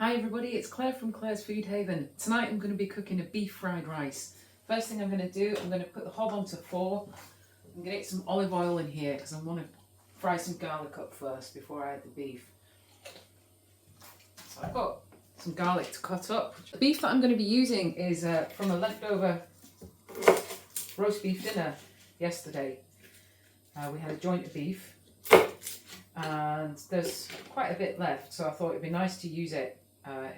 Hi everybody, it's Claire from Claire's Food Haven. Tonight I'm going to be cooking a beef fried rice. First thing I'm going to do, I'm going to put the hob onto 4. I'm going to get some olive oil in here because I want to fry some garlic up first before I add the beef. So I've got some garlic to cut up. The beef that I'm going to be using is from a leftover roast beef dinner yesterday. We had a joint of beef and there's quite a bit left, so I thought it'd be nice to use it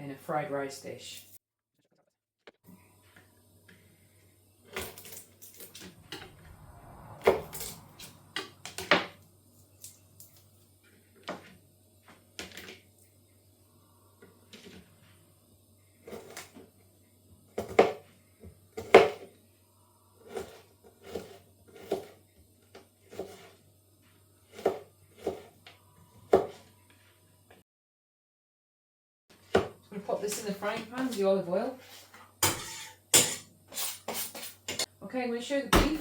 in a fried rice dish. I'm going to put this in the frying pan, the olive oil. Okay, I'm going to show you the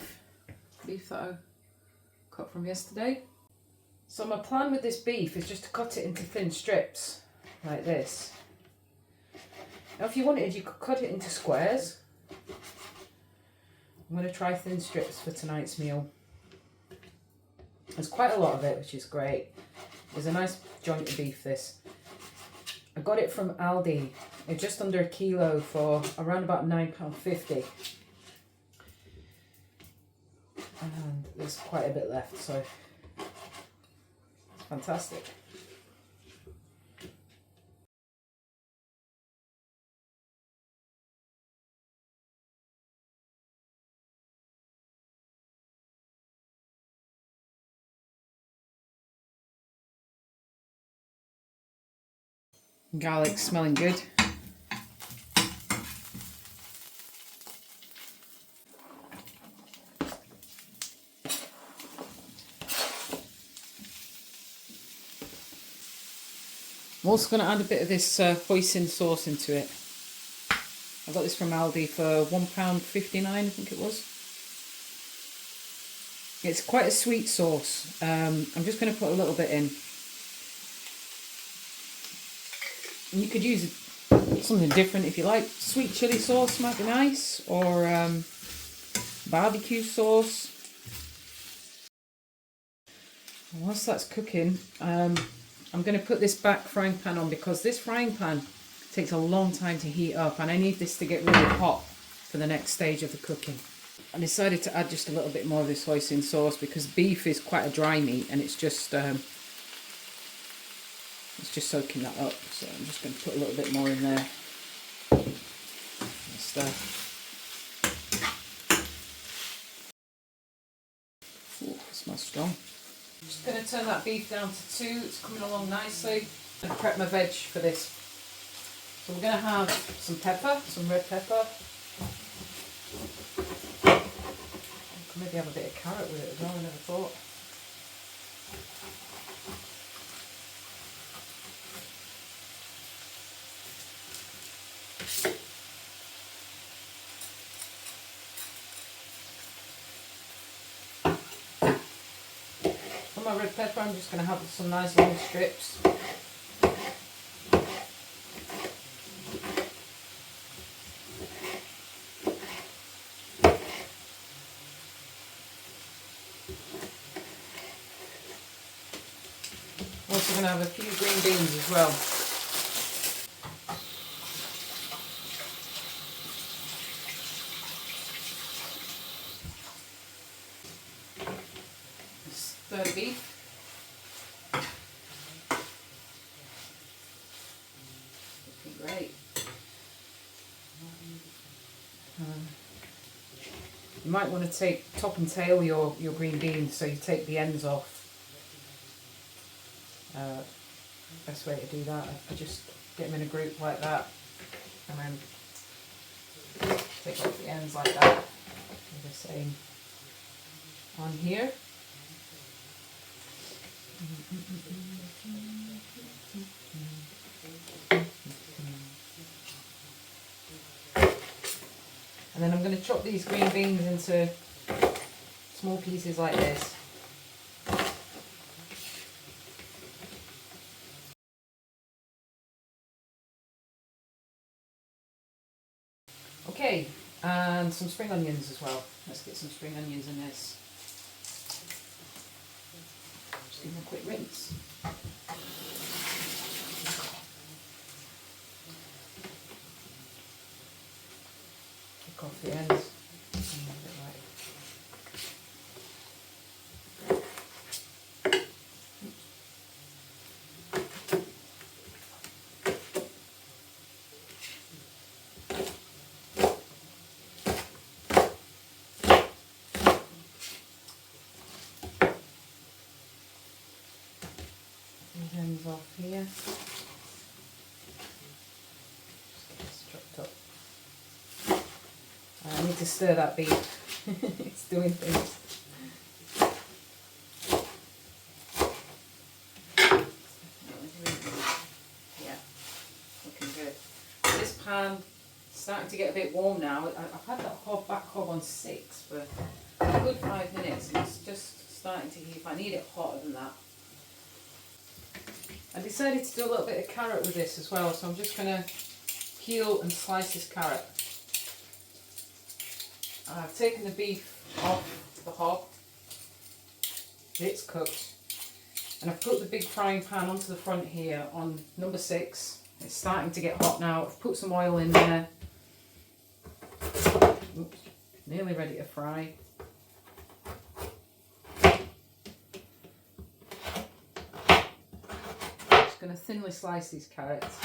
beef that I cut from yesterday. So my plan with this beef is just to cut it into thin strips, like this. Now if you wanted, you could cut it into squares. I'm going to try thin strips for tonight's meal. There's quite a lot of it, which is great. There's a nice joint of beef, this. I got it from Aldi. It's just under a kilo for around about £9.50. And there's quite a bit left, so it's fantastic. Garlic smelling good. I'm also going to add a bit of this hoisin sauce into it. I got this from Aldi for £1.59, I think it was. It's quite a sweet sauce. I'm just going to put a little bit in. And you could use something different if you like. Sweet chili sauce might be nice, or barbecue sauce. And whilst that's cooking, I'm going to put this back frying pan on because this frying pan takes a long time to heat up and I need this to get really hot for the next stage of the cooking. I decided to add just a little bit more of this hoisin sauce because beef is quite a dry meat and it's just soaking that up. So I'm just going to put a little bit more in there. Ooh, it smells strong. I'm just going to turn that beef down to 2. It's coming along nicely. I'm going to prep my veg for this. So we're going to have some pepper, some red pepper. I could maybe have a bit of carrot with it as well, I never thought. For my red pepper, I'm just going to have some nice long strips. Also going to have a few green beans as well. Stir the beef. Looking great. You might want to top and tail your green beans, so you take the ends off. Best way to do that, I just get them in a group like that and then take off the ends like that. Do the same on here. And then I'm going to chop these green beans into small pieces like this. Okay, and some spring onions as well. Let's get some spring onions in this. Just give them a quick rinse. Take off the ends. Ends off here. Just get this chopped up. I need to stir that beef. It's doing things. Yeah, looking good. This pan is starting to get a bit warm now. I've had that back hob on 6 for a good 5 minutes, and it's just starting to heat. I need it hotter than that. I decided to do a little bit of carrot with this as well, so I'm just going to peel and slice this carrot. I've taken the beef off the hob, it's cooked, and I've put the big frying pan onto the front here on number 6. It's starting to get hot now. I've put some oil in there. Oops, nearly ready to fry. Going to thinly slice these carrots.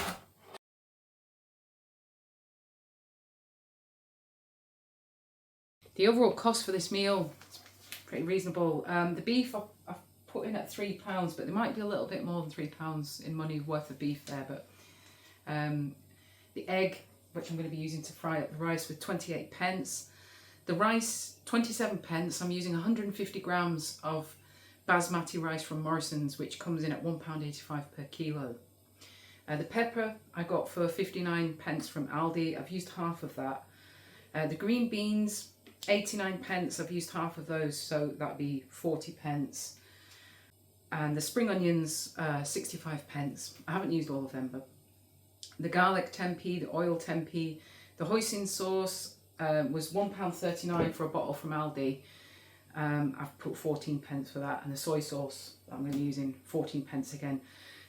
The overall cost for this meal is pretty reasonable. The beef I've put in at £3, but there might be a little bit more than £3 in money worth of beef there. But the egg, which I'm going to be using to fry up the rice, with 28 pence. The rice, 27 pence. I'm using 150 grams of basmati rice from Morrison's, which comes in at £1.85 per kilo. The pepper I got for 59 pence from Aldi. I've used half of that. The green beans, 89 pence. I've used half of those, so that'd be 40 pence. And the spring onions, 65 pence. I haven't used all of them, but the garlic 10p, the oil 10p. The hoisin sauce was £1.39 for a bottle from Aldi. I've put 14 pence for that, and the soy sauce that I'm going to be using, 14 pence again.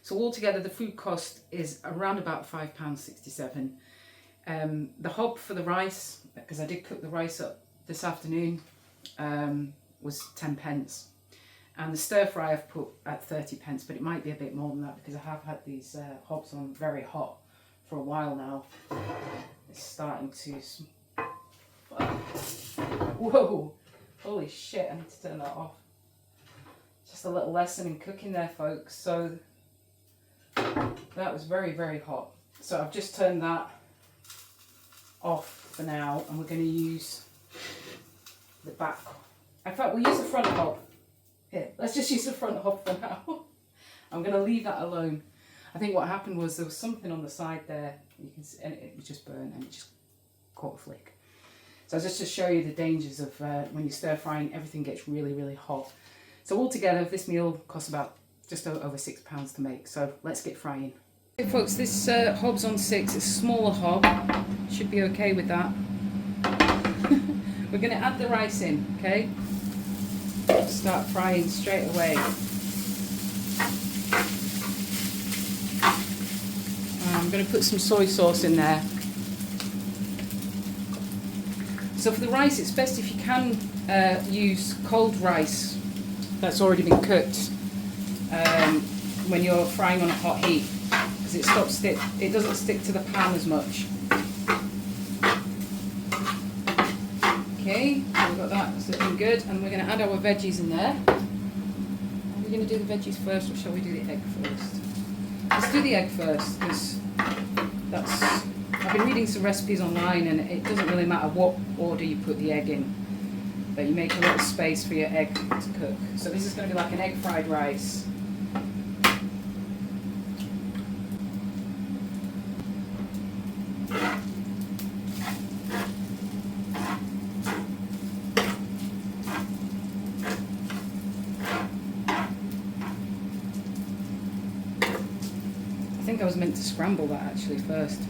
So altogether the food cost is around about £5.67. The hob for the rice, because I did cook the rice up this afternoon, was 10 pence. And the stir fry I've put at 30 pence, but it might be a bit more than that because I have had these hobs on very hot for a while now. It's starting to... Whoa! Holy shit, I need to turn that off. Just a little lesson in cooking there, folks. So that was very, very hot. So I've just turned that off for now, and we're going to use the back. In fact, we'll use the front hob. Here, let's just use the front hob for now. I'm going to leave that alone. I think what happened was there was something on the side there, you can see, and it was just burnt and it just caught a flick. So just to show you the dangers of when you're stir frying, everything gets really, really hot. So altogether, this meal costs about just over £6 to make. So let's get frying. Okay, folks, this hob's on 6. It's a smaller hob. Should be okay with that. We're going to add the rice in, okay? Start frying straight away. I'm going to put some soy sauce in there. So for the rice, it's best if you can use cold rice that's already been cooked when you're frying on a hot heat, because it doesn't stick to the pan as much. Okay, so we've got that, it's looking good, and we're going to add our veggies in there. Are we going to do the veggies first, or shall we do the egg first? Let's do the egg first, because I've been reading some recipes online, and it doesn't really matter what order you put the egg in, but you make a little space for your egg to cook. So this is going to be like an egg fried rice. I think I was meant to scramble that actually first.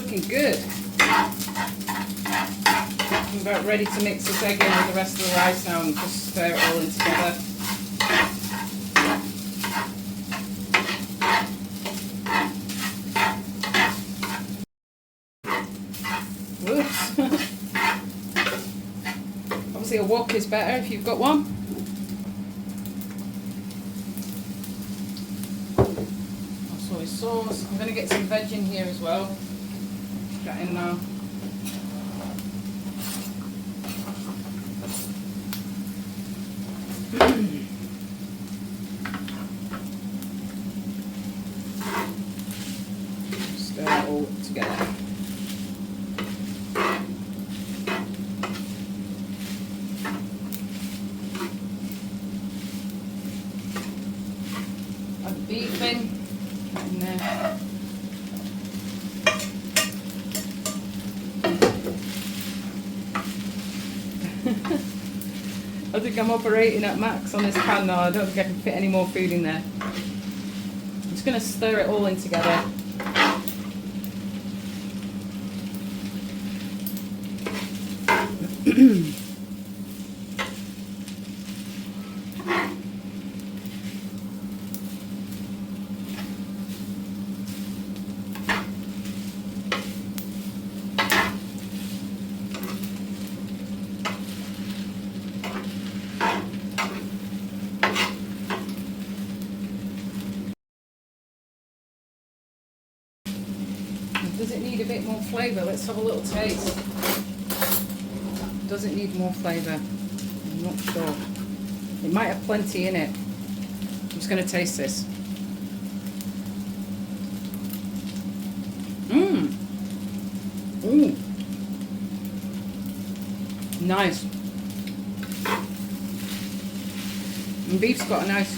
looking good. I'm about ready to mix this egg in with the rest of the rice now and just stir it all in together. Whoops. Obviously a wok is better if you've got one. Soy sauce. I'm going to get some veg in here as well. Put that in now. Stir it all together. Add the beef in there. I think I'm operating at max on this pan now. I don't think I can fit any more food in there. I'm just going to stir it all in together. Does it need a bit more flavour? Let's have a little taste. Does it need more flavour? I'm not sure. It might have plenty in it. I'm just going to taste this. Ooh. Nice. And beef's got a nice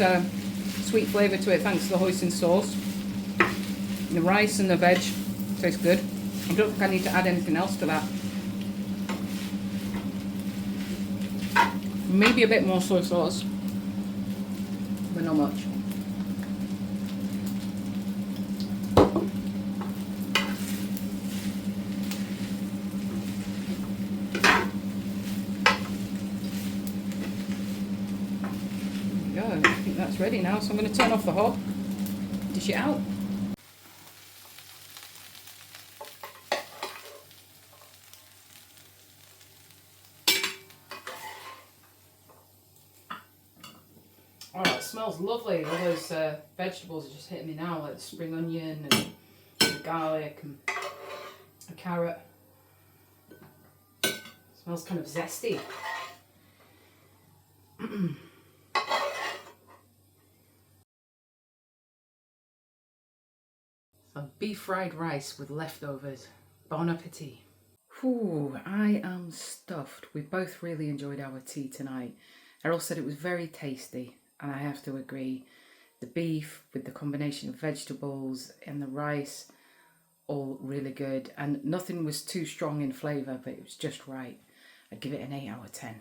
sweet flavour to it thanks to the hoisin sauce. The rice and the veg tastes good. I don't think I need to add anything else to that. Maybe a bit more soy sauce, but not much. There we go. I think that's ready now, so I'm going to turn off the hob, dish it out. Oh, it smells lovely. All those vegetables are just hitting me now, like the spring onion and the garlic and a carrot. It smells kind of zesty. Some beef fried rice with leftovers. Bon appetit. Whew, I am stuffed. We both really enjoyed our tea tonight. Errol said it was very tasty. And I have to agree, the beef with the combination of vegetables and the rice, all really good. And nothing was too strong in flavour, but it was just right. I'd give it an 8 out of 10.